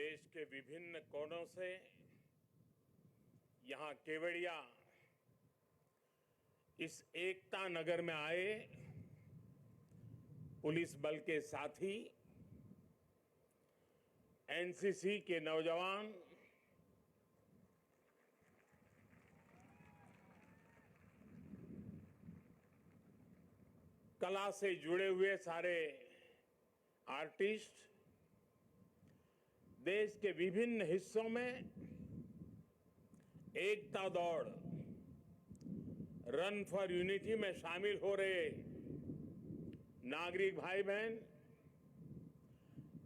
देश के विभिन्न कोनों से यहाँ केवड़िया इस एकता नगर में आए पुलिस बल के साथी, एनसीसी के नौजवान, कला से जुड़े हुए सारे आर्टिस्ट, देश के विभिन्न हिस्सों में एकता दौड़ रन फॉर यूनिटी में शामिल हो रहे नागरिक भाई बहन,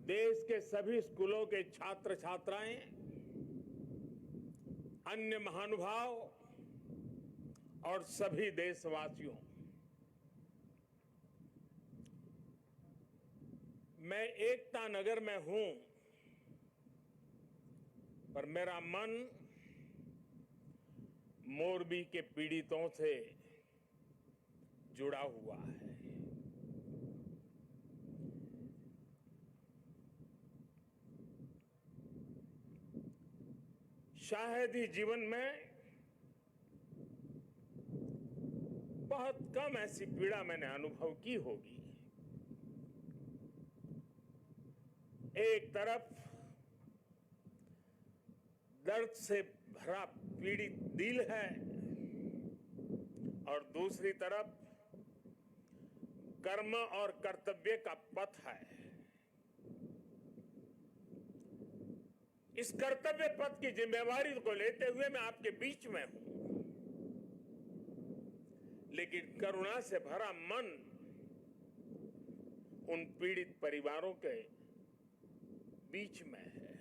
देश के सभी स्कूलों के छात्र छात्राएं, अन्य महानुभाव और सभी देशवासियों, मैं एकता नगर में हूं, पर मेरा मन मोरबी के पीड़ितों से जुड़ा हुआ है। शायद ही जीवन में बहुत कम ऐसी पीड़ा मैंने अनुभव की होगी। एक तरफ दर्द से भरा पीड़ित दिल है और दूसरी तरफ कर्म और कर्तव्य का पथ है। इस कर्तव्य पथ की जिम्मेवारी को लेते हुए मैं आपके बीच में हूं, लेकिन करुणा से भरा मन उन पीड़ित परिवारों के बीच में है।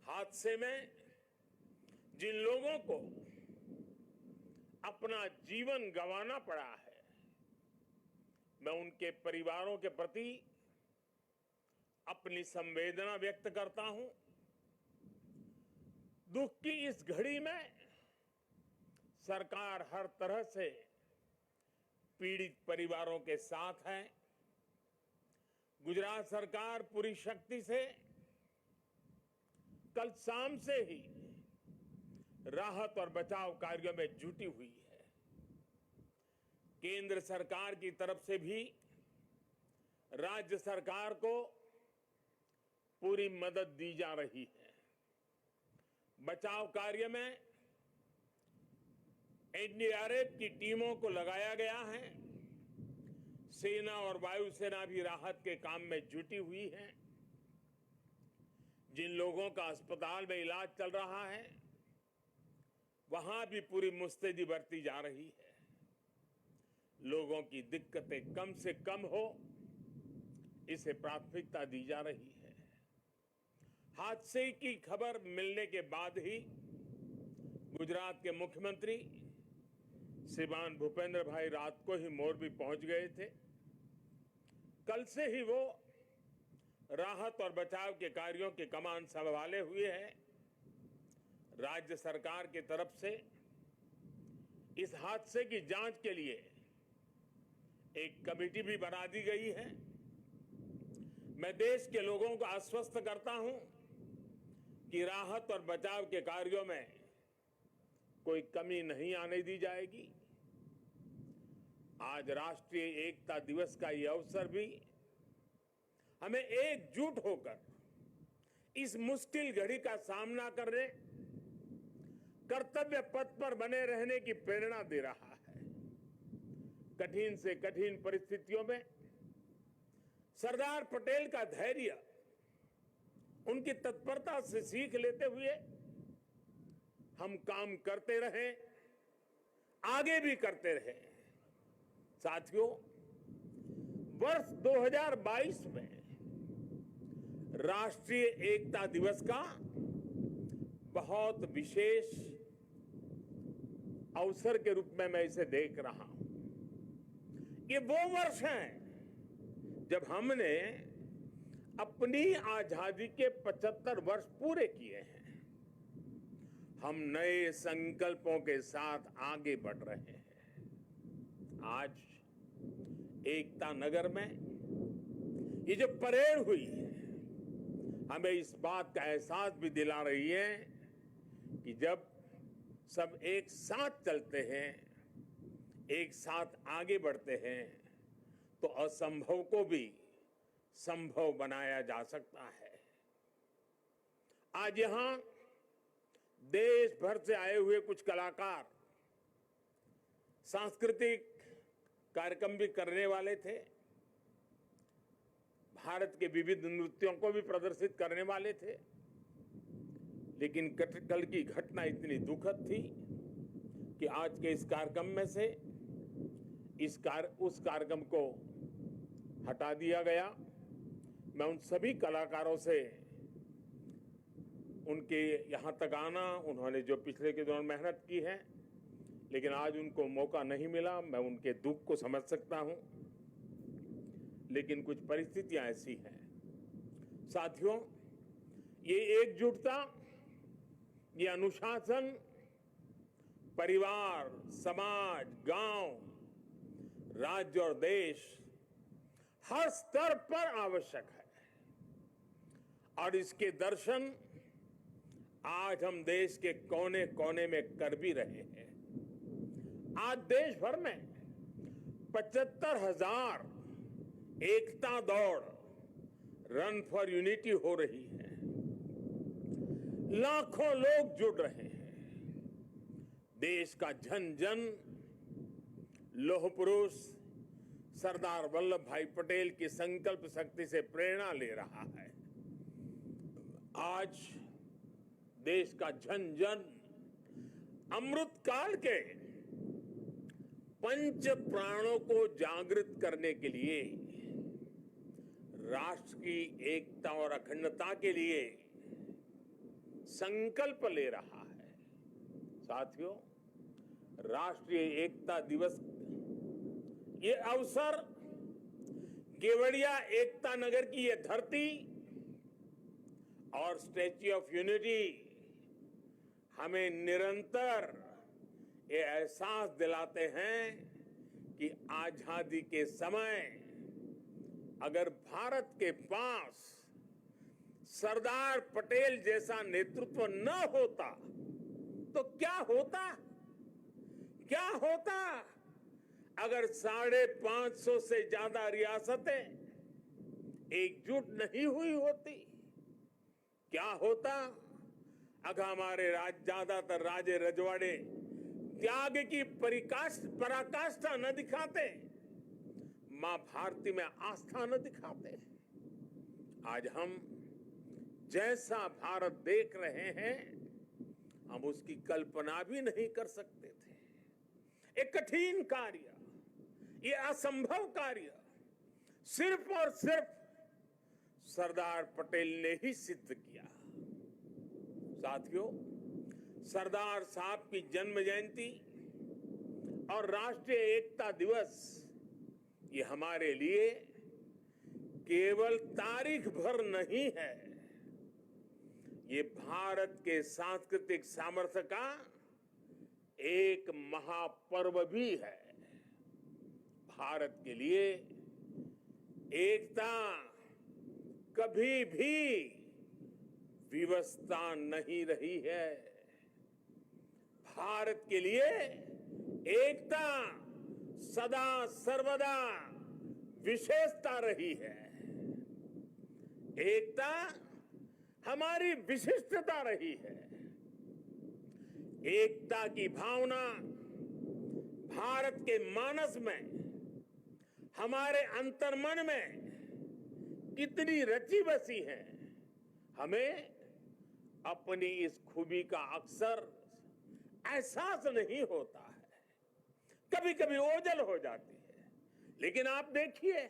हादसे में जिन लोगों को अपना जीवन गंवाना पड़ा है, मैं उनके परिवारों के प्रति अपनी संवेदना व्यक्त करता हूं। दुख की इस घड़ी में सरकार हर तरह से पीड़ित परिवारों के साथ है। गुजरात सरकार पूरी शक्ति से कल शाम से ही राहत और बचाव कार्यों में जुटी हुई है। केंद्र सरकार की तरफ से भी राज्य सरकार को पूरी मदद दी जा रही है। बचाव कार्य में एनडीआरएफ की टीमों को लगाया गया है। सेना और वायुसेना भी राहत के काम में जुटी हुई है। जिन लोगों का अस्पताल में इलाज चल रहा है, वहां भी पूरी मुस्तैदी बरती जा रही है। लोगों की दिक्कतें कम से कम हो, इसे प्राथमिकता दी जा रही है। हादसे की खबर मिलने के बाद ही गुजरात के मुख्यमंत्री श्रीमान भूपेंद्र भाई रात को ही मोरबी पहुंच गए थे। कल से ही वो राहत और बचाव के कार्यों की कमान संभाले हुए हैं। राज्य सरकार की तरफ से इस हादसे की जांच के लिए एक कमेटी भी बना दी गई है। मैं देश के लोगों को आश्वस्त करता हूं कि राहत और बचाव के कार्यों में कोई कमी नहीं आने दी जाएगी। आज राष्ट्रीय एकता दिवस का यह अवसर भी हमें एकजुट होकर इस मुश्किल घड़ी का सामना करने, कर्तव्य पथ पर बने रहने की प्रेरणा दे रहा है। कठिन से कठिन परिस्थितियों में सरदार पटेल का धैर्य, उनकी तत्परता से सीख लेते हुए हम काम करते रहे, आगे भी करते रहे। साथियों, वर्ष 2022 में राष्ट्रीय एकता दिवस का बहुत विशेष अवसर के रूप में मैं इसे देख रहा हूं। ये वो वर्ष है जब हमने अपनी आजादी के 75 वर्ष पूरे किए हैं। हम नए संकल्पों के साथ आगे बढ़ रहे हैं। आज एकता नगर में ये जो परेड हुई है, हमें इस बात का एहसास भी दिला रही है कि जब सब एक साथ चलते हैं, एक साथ आगे बढ़ते हैं, तो असंभव को भी संभव बनाया जा सकता है। आज यहां देश भर से आए हुए कुछ कलाकार सांस्कृतिक कार्यक्रम भी करने वाले थे, भारत के विविध नृत्यों को भी प्रदर्शित करने वाले थे, लेकिन कल की घटना इतनी दुखद थी कि आज के इस कार्यक्रम में से उस कार्यक्रम को हटा दिया गया। मैं उन सभी कलाकारों से उनके यहाँ तक आना, उन्होंने जो पिछले के दौरान मेहनत की है, लेकिन आज उनको मौका नहीं मिला, मैं उनके दुख को समझ सकता हूं, लेकिन कुछ परिस्थितियां ऐसी हैं। साथियों, ये एकजुटता, ये अनुशासन परिवार, समाज, गांव, राज्य और देश हर स्तर पर आवश्यक है, और इसके दर्शन आज हम देश के कोने कोने में कर भी रहे हैं। आज देश भर में 75,000 एकता दौड़, रन फॉर यूनिटी हो रही है। लाखों लोग जुड़ रहे हैं। देश का जन जन लौह पुरुष सरदार वल्लभ भाई पटेल की संकल्प शक्ति से प्रेरणा ले रहा है। आज देश का जन जन अमृत काल के पंच प्राणों को जागृत करने के लिए, राष्ट्र की एकता और अखंडता के लिए संकल्प ले रहा है। साथियों, राष्ट्रीय एकता दिवस ये अवसर केवड़िया एकता नगर की ये धरती और स्टैच्यू ऑफ यूनिटी हमें निरंतर ये एहसास दिलाते हैं कि आजादी के समय अगर भारत के पास सरदार पटेल जैसा नेतृत्व न होता तो क्या होता? क्या होता अगर 550 से ज्यादा रियासतें एकजुट नहीं हुई होती? क्या होता अगर हमारे ज्यादातर राजे रजवाड़े त्याग की पराकाष्ठा न दिखाते, मां भारती में आस्था न दिखाते? आज हम जैसा भारत देख रहे हैं, हम उसकी कल्पना भी नहीं कर सकते थे। एक कठिन कार्य, ये असंभव कार्य सिर्फ और सिर्फ सरदार पटेल ने ही सिद्ध किया। साथियों, सरदार साहब की जन्म जयंती और राष्ट्रीय एकता दिवस ये हमारे लिए केवल तारीख भर नहीं है, ये भारत के सांस्कृतिक सामर्थ्य का एक महापर्व भी है। भारत के लिए एकता कभी भी विवशता नहीं रही है। भारत के लिए एकता सदा सर्वदा विशेषता रही है। एकता हमारी विशिष्टता रही है। एकता की भावना भारत के मानस में, हमारे अंतर्मन में कितनी रची बसी है, हमें अपनी इस खूबी का अक्सर एहसास नहीं होता है। कभी कभी ओझल हो जाती है, लेकिन आप देखिए,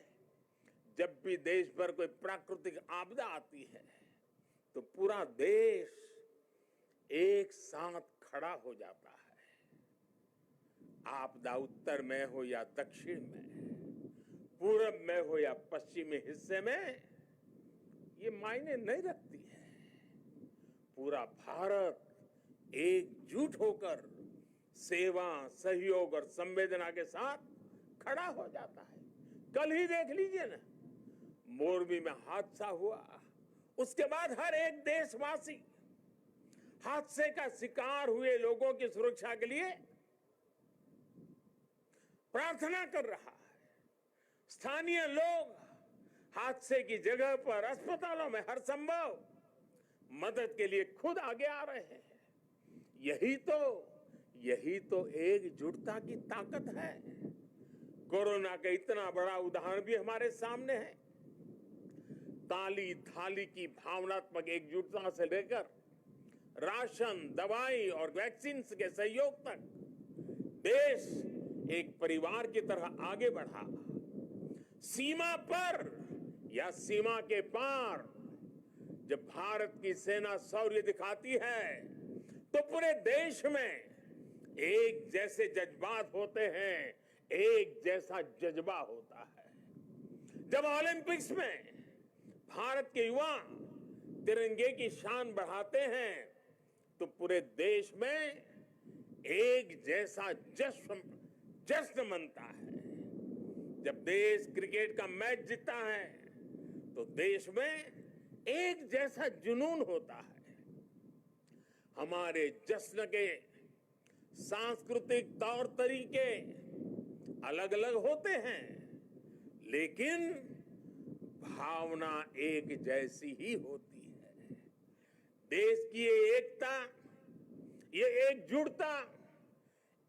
जब भी देश पर कोई प्राकृतिक आपदा आती है तो पूरा देश एक साथ खड़ा हो जाता है। आपदा उत्तर में हो या दक्षिण में, पूरब में हो या पश्चिमी हिस्से में, ये मायने नहीं रखती है। पूरा भारत एकजुट होकर सेवा, सहयोग और संवेदना के साथ खड़ा हो जाता है। कल ही देख लीजिए ना, मोरबी में हादसा हुआ, उसके बाद हर एक देशवासी हादसे का शिकार हुए लोगों की सुरक्षा के लिए प्रार्थना कर रहा है। स्थानीय लोग हादसे की जगह पर अस्पतालों में हर संभव मदद के लिए खुद आगे आ रहे हैं। यही तो एकजुटता की ताकत है। कोरोना का इतना बड़ा उदाहरण भी हमारे सामने है। ताली थाली की भावनात्मक एकजुटता से लेकर राशन, दवाई और वैक्सीन के सहयोग तक देश एक परिवार की तरह आगे बढ़ा। सीमा पर या सीमा के पार जब भारत की सेना शौर्य दिखाती है तो पूरे देश में एक जैसे जज्बात होते हैं, एक जैसा जज्बा होता है। जब ओलंपिक्स में भारत के युवा तिरंगे की शान बढ़ाते हैं तो पूरे देश में एक जैसा जश्न मनता है। जब देश क्रिकेट का मैच जीतता है तो देश में एक जैसा जुनून होता है। हमारे जश्न के सांस्कृतिक तौर तरीके अलग अलग होते हैं, लेकिन भावना एक जैसी ही होती है। देश की ये एकता, ये एकजुटता,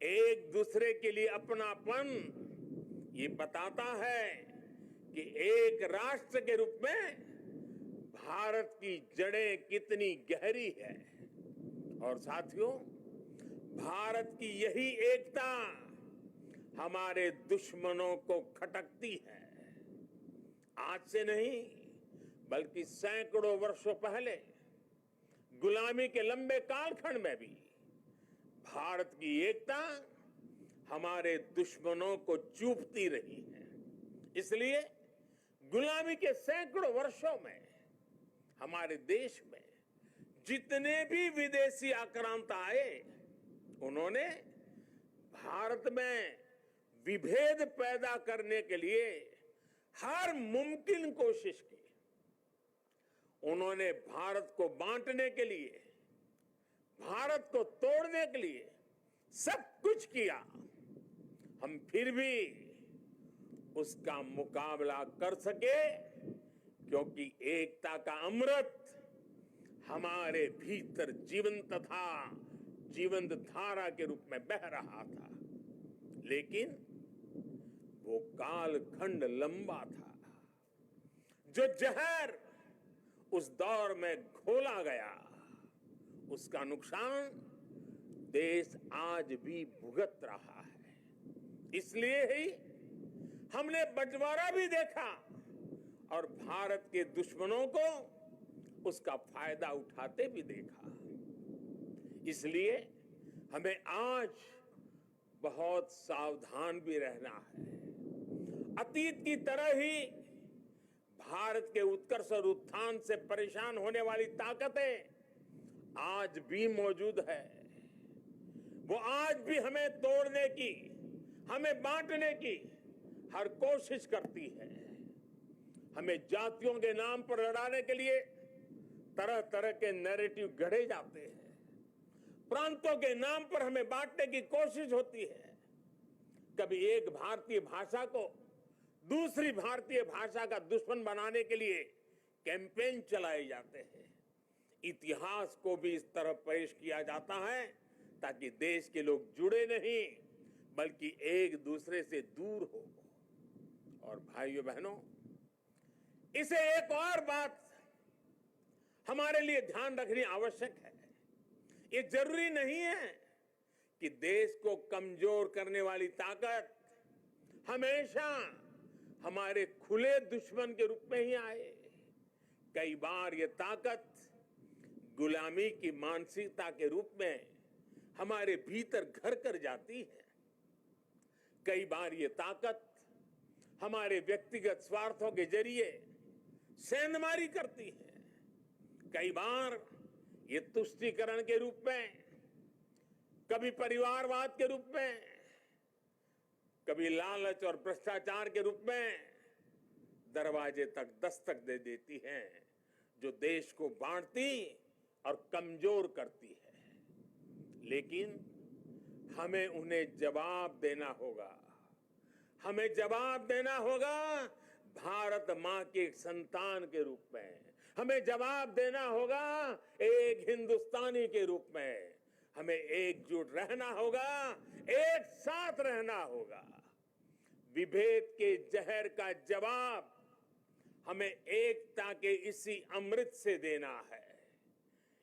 एक दूसरे के लिए अपनापन ये बताता है कि एक राष्ट्र के रूप में भारत की जड़ें कितनी गहरी है। और साथियों, भारत की यही एकता हमारे दुश्मनों को खटकती है। आज से नहीं बल्कि सैकड़ों वर्षों पहले गुलामी के लंबे कालखंड में भी भारत की एकता हमारे दुश्मनों को चूपती रही है। इसलिए गुलामी के सैकड़ों वर्षों में हमारे देश में जितने भी विदेशी आक्रांता आए, उन्होंने भारत में विभेद पैदा करने के लिए हर मुमकिन कोशिश की। उन्होंने भारत को बांटने के लिए, भारत को तोड़ने के लिए सब कुछ किया। हम फिर भी उसका मुकाबला कर सके क्योंकि एकता का अमृत हमारे भीतर जीवंत धारा के रूप में बह रहा था। लेकिन वो कालखंड लंबा था। जो जहर उस दौर में घोला गया, उसका नुकसान देश आज भी भुगत रहा है। इसलिए ही हमने बंटवारा भी देखा और भारत के दुश्मनों को उसका फायदा उठाते भी देखा। इसलिए हमें आज बहुत सावधान भी रहना है। अतीत की तरह ही भारत के उत्कर्ष और उत्थान से परेशान होने वाली ताकतें आज भी मौजूद है। वो आज भी हमें तोड़ने की, हमें बांटने की हर कोशिश करती है। हमें जातियों के नाम पर लड़ाने के लिए तरह तरह के नैरेटिव गढ़े जाते हैं। प्रांतों के नाम पर हमें बांटने की कोशिश होती है। कभी एक भारतीय भाषा को दूसरी भारतीय भाषा का दुश्मन बनाने के लिए कैंपेन चलाए जाते हैं। इतिहास को भी इस तरह पेश किया जाता है ताकि देश के लोग जुड़े नहीं बल्कि एक दूसरे से दूर हो। और भाइयों बहनों, इसे एक और बात हमारे लिए ध्यान रखनी आवश्यक है। ये जरूरी नहीं है कि देश को कमजोर करने वाली ताकत हमेशा हमारे खुले दुश्मन के रूप में ही आए। कई बार ये ताकत गुलामी की मानसिकता के रूप में हमारे भीतर घर कर जाती है। कई बार ये ताकत हमारे व्यक्तिगत स्वार्थों के जरिए सेंधमारी करती है। कई बार ये तुष्टीकरण के रूप में, कभी परिवारवाद के रूप में, कभी लालच और भ्रष्टाचार के रूप में दरवाजे तक दस्तक दे देती है। जो देश को बांटती और कमजोर करती है। लेकिन हमें उन्हें जवाब देना होगा। हमें जवाब देना होगा भारत मां के एक संतान के रूप में। हमें जवाब देना होगा एक हिंदुस्तानी के रूप में। हमें एकजुट रहना होगा, एक साथ रहना होगा। विभेद के जहर का जवाब हमें एकता के इसी अमृत से देना है।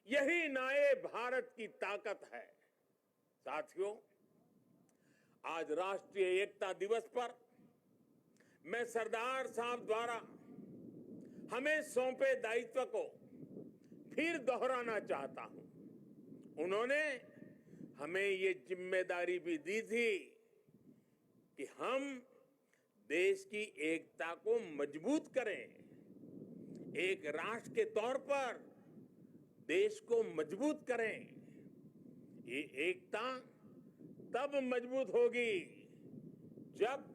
यही नए भारत की ताकत है। साथियों, आज राष्ट्रीय एकता दिवस पर मैं सरदार साहब द्वारा हमें सौंपे दायित्व को फिर दोहराना चाहता हूं। उन्होंने हमें ये जिम्मेदारी भी दी थी कि हम देश की एकता को मजबूत करें। एक राष्ट्र के तौर पर देश को मजबूत करें। ये एकता तब मजबूत होगी जब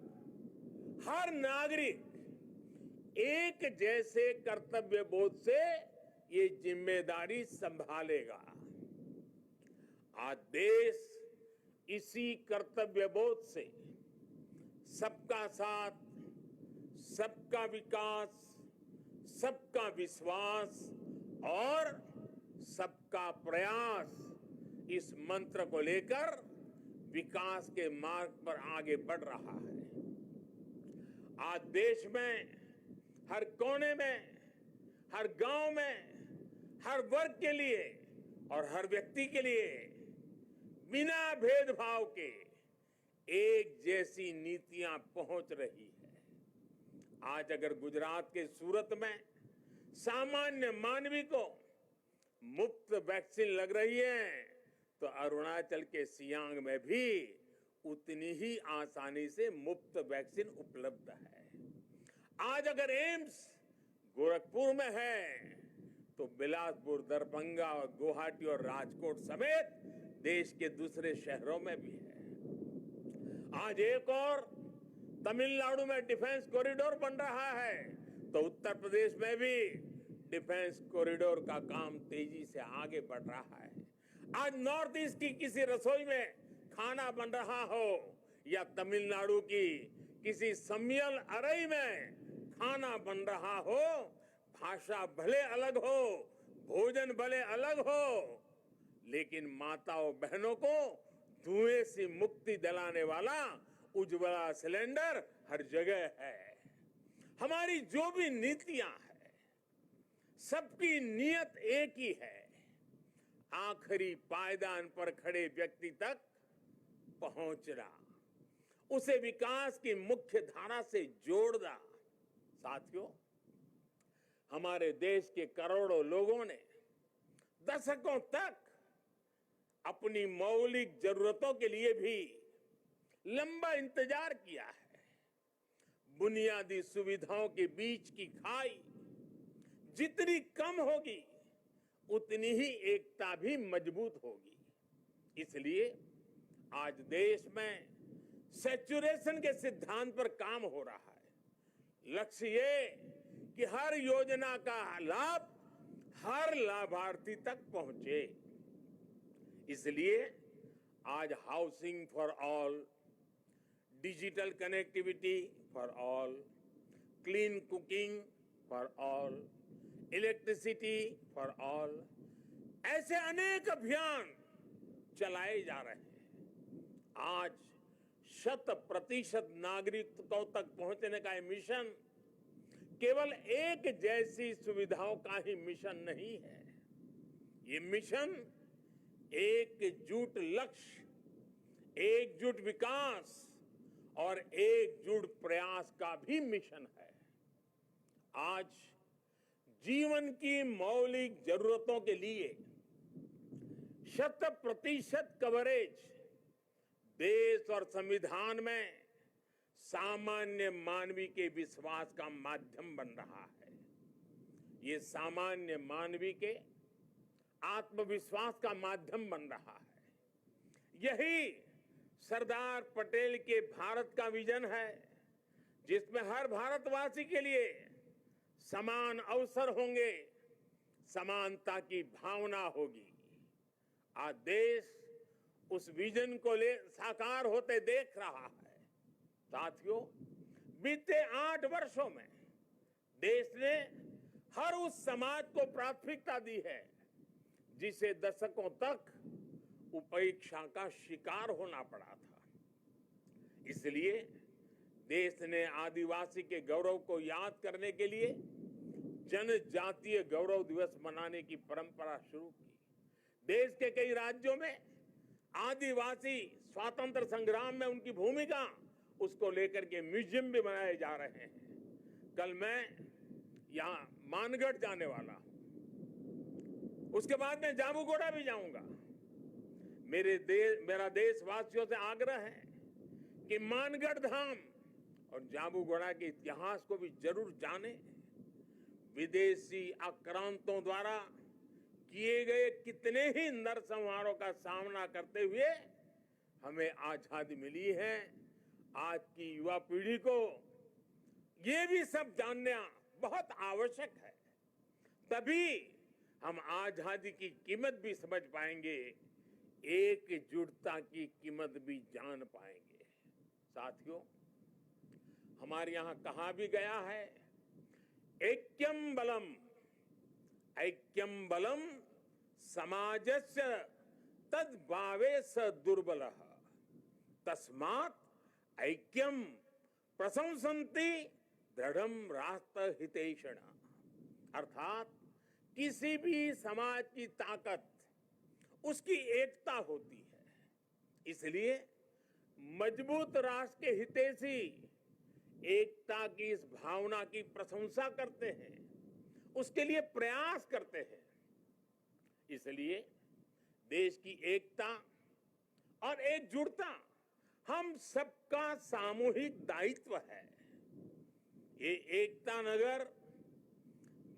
हर नागरिक एक जैसे कर्तव्य बोध से ये जिम्मेदारी संभालेगा। आज देश इसी कर्तव्य बोध से सबका साथ, सबका विकास, सबका विश्वास और सबका प्रयास इस मंत्र को लेकर विकास के मार्ग पर आगे बढ़ रहा है। आज देश में हर कोने में, हर गांव में, हर वर्ग के लिए और हर व्यक्ति के लिए बिना भेदभाव के एक जैसी नीतियां पहुंच रही है। आज अगर गुजरात के सूरत में सामान्य मानवी को मुफ्त वैक्सीन लग रही है, तो अरुणाचल के सियांग में भी उतनी ही आसानी से मुफ्त वैक्सीन उपलब्ध है। आज अगर एम्स गोरखपुर में है, तो बिलासपुर, दरभंगा, गुवाहाटी और राजकोट समेत देश के दूसरे शहरों में भी है। आज एक और तमिलनाडु में डिफेंस कॉरिडोर बन रहा है, तो उत्तर प्रदेश में भी डिफेंस कॉरिडोर का काम तेजी से आगे बढ़ रहा है। आज नॉर्थ ईस्ट की किसी रसोई में खाना बन रहा हो या तमिलनाडु की किसी सम्मियल अरई में खाना बन रहा हो, भाषा भले अलग हो, भोजन भले अलग हो, लेकिन माताओं बहनों को धुएं से मुक्ति दिलाने वाला उज्ज्वला सिलेंडर हर जगह है। हमारी जो भी नीतियां हैं, सबकी नियत एक ही है, आखिरी पायदान पर खड़े व्यक्ति तक पहुंचना, उसे विकास की मुख्य धारा से जोड़ना। साथियों, हमारे देश के करोड़ों लोगों ने दशकों तक अपनी मौलिक जरूरतों के लिए भी लंबा इंतजार किया है। बुनियादी सुविधाओं के बीच की खाई जितनी कम होगी, उतनी ही एकता भी मजबूत होगी। इसलिए आज देश में सैचुरेशन के सिद्धांत पर काम हो रहा है। लक्ष्य ये कि हर योजना का लाभ हर लाभार्थी तक पहुंचे। इसलिए आज housing for all, digital connectivity for all, clean cooking for all, electricity for all, ऐसे अनेक अभियान चलाए जा रहे हैं। आज 100% नागरिकों तक पहुंचने का ये मिशन केवल एक जैसी सुविधाओं का ही मिशन नहीं है। ये मिशन एकजुट लक्ष्य, एकजुट विकास और एकजुट प्रयास का भी मिशन है। आज जीवन की मौलिक जरूरतों के लिए 100% कवरेज देश और संविधान में सामान्य मानवी के विश्वास का माध्यम बन रहा है। ये सामान्य मानवी के आत्मविश्वास का माध्यम बन रहा है। यही सरदार पटेल के भारत का विजन है, जिसमें हर भारतवासी के लिए समान अवसर होंगे, समानता की भावना होगी। आज देश उस विजन को ले साकार होते देख रहा है। साथियों, बीते 8 वर्षों में देश ने हर उस समाज को प्राथमिकता दी है जिसे दशकों तक उपेक्षा का शिकार होना पड़ा था। इसलिए देश ने आदिवासी के गौरव को याद करने के लिए जनजातीय गौरव दिवस मनाने की परंपरा शुरू की। देश के कई राज्यों में आदिवासी स्वातंत्र संग्राम में उनकी भूमिका, उसको लेकर के म्यूजियम भी बनाए जा रहे हैं। कल मैं यहाँ मानगढ़ जाने वाला हूं, उसके बाद मैं जाबूगोड़ा भी जाऊंगा। मेरा देशवासियों से आग्रह है कि मानगढ़ धाम और जाबूगोड़ा के इतिहास को भी जरूर जानें। विदेशी आक्रांतों द्वारा किए गए कितने ही नरसंहारों का सामना करते हुए हमें आजादी मिली है। आज की युवा पीढ़ी को ये भी सब जानना बहुत आवश्यक है, तभी हम आजादी की कीमत भी समझ पाएंगे, एकजुटता की कीमत भी जान पाएंगे। साथियों, हमारे यहां कहा भी गया है, ऐक्यम बलम समाजस्य तद्भावे स दुर्बलः तस्मात् ऐक्यम प्रशंसन्ति दृढ़म राष्ट्र हितैषिण। अर्थात किसी भी समाज की ताकत उसकी एकता होती है। इसलिए मजबूत राष्ट्र के हितैषी एकता की इस भावना की प्रशंसा करते हैं, उसके लिए प्रयास करते हैं। इसलिए देश की एकता और एकजुटता हम सबका सामूहिक दायित्व है। ये एकता नगर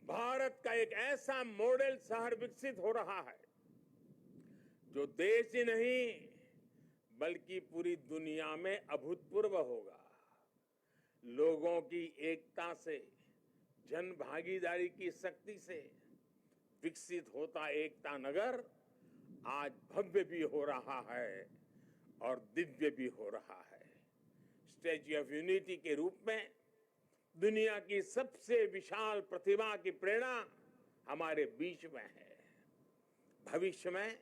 भारत का एक ऐसा मॉडल शहर विकसित हो रहा है जो देश ही नहीं बल्कि पूरी दुनिया में अभूतपूर्व होगा। लोगों की एकता से, जन भागीदारी की शक्ति से विकसित होता एकता नगर आज भव्य भी हो रहा है और दिव्य भी हो रहा है। स्टैच्यू ऑफ यूनिटी के रूप में दुनिया की सबसे विशाल प्रतिमा की प्रेरणा हमारे बीच में है। भविष्य में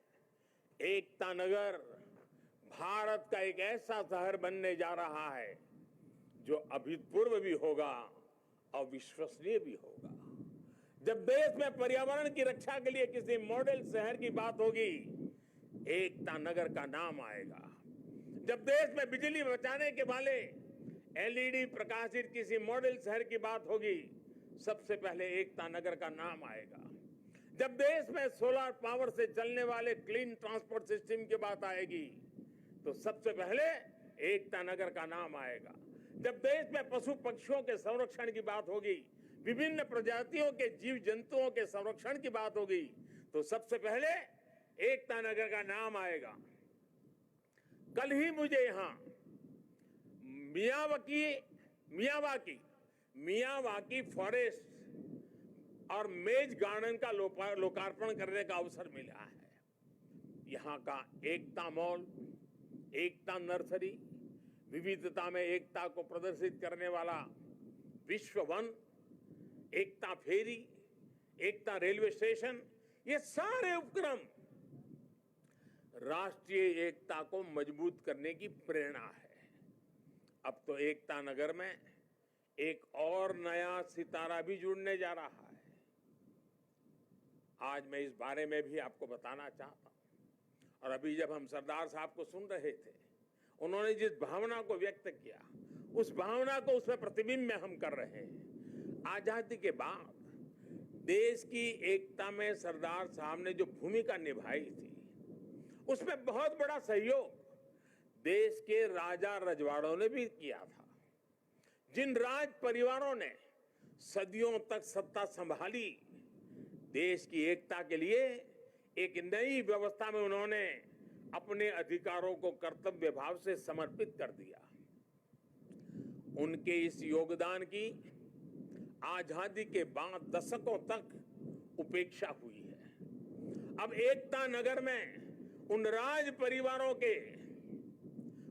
एकता नगर भारत का एक ऐसा शहर बनने जा रहा है जो अभूतपूर्व भी होगा और विश्वसनीय भी होगा। जब देश में पर्यावरण की रक्षा के लिए किसी मॉडल शहर की बात होगी, एकता नगर का नाम आएगा। जब देश में बिजली बचाने के वाले एलईडी प्रकाशित किसी मॉडल शहर की बात होगी, सबसे पहले एकता नगर का नाम आएगा। जब देश में सोलर पावर से चलने वाले क्लीन ट्रांसपोर्ट सिस्टम की बात आएगी, तो सबसे पहले एकता नगर का नाम आएगा। जब देश में पशु पक्षियों के संरक्षण की बात होगी, विभिन्न प्रजातियों के जीव जंतुओं के संरक्षण की बात होगी, तो सबसे पहले एकता नगर का नाम आएगा। कल ही मुझे यहाँ मियावाकी फॉरेस्ट और मेज गार्डन का लोकार्पण करने का अवसर मिला है। यहाँ का एकता मॉल, एकता नर्सरी, विविधता में एकता को प्रदर्शित करने वाला विश्व वन, एकता फेरी, एकता रेलवे स्टेशन, ये सारे उपक्रम राष्ट्रीय एकता को मजबूत करने की प्रेरणा है। अब तो एकता नगर में एक और नया सितारा भी जुड़ने जा रहा है। आज मैं इस बारे में भी आपको बताना चाहता हूं। और अभी जब हम सरदार साहब को सुन रहे थे, उन्होंने जिस भावना को व्यक्त किया, उस भावना को उसमें प्रतिबिंब में हम कर रहे हैं। आजादी के बाद देश की एकता में सरदार साहब ने जो भूमिका निभाई थी, उसमें बहुत बड़ा सहयोग देश के राजा रजवाड़ों ने भी किया था। जिन राज परिवारों ने सदियों तक सत्ता संभाली, देश की एकता के लिए एक नई व्यवस्था में उन्होंने अपने अधिकारों को कर्तव्य भाव से समर्पित कर दिया। उनके इस योगदान की आजादी के बाद दशकों तक उपेक्षा हुई है। अब एकता नगर में उन राज परिवारों के,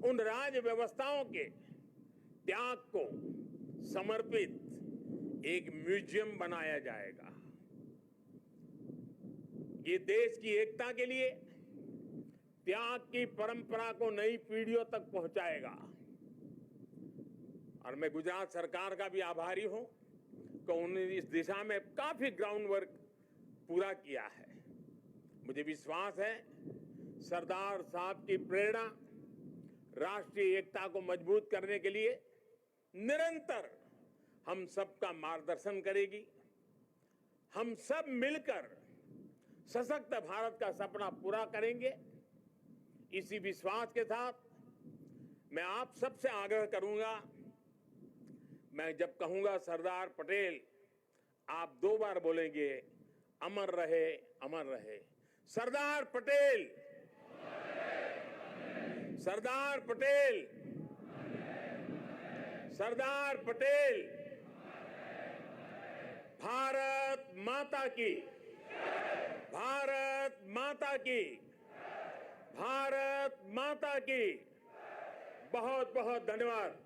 उन राज व्यवस्थाओं के त्याग को समर्पित एक म्यूजियम बनाया जाएगा। ये देश की एकता के लिए त्याग की परंपरा को नई पीढ़ियों तक पहुंचाएगा। और मैं गुजरात सरकार का भी आभारी हूं कि उन्होंने इस दिशा में काफी ग्राउंड वर्क पूरा किया है। मुझे विश्वास है सरदार साहब की प्रेरणा राष्ट्रीय एकता को मजबूत करने के लिए निरंतर हम सबका मार्गदर्शन करेगी। हम सब मिलकर सशक्त भारत का सपना पूरा करेंगे। इसी विश्वास के साथ मैं आप सबसे आग्रह करूंगा, मैं जब कहूंगा सरदार पटेल, आप 2 बार बोलेंगे, अमर रहे, अमर रहे। सरदार पटेल, सरदार पटेल, सरदार पटेल। भारत माता की, भारत माता की, भारत माता की। बहुत बहुत धन्यवाद।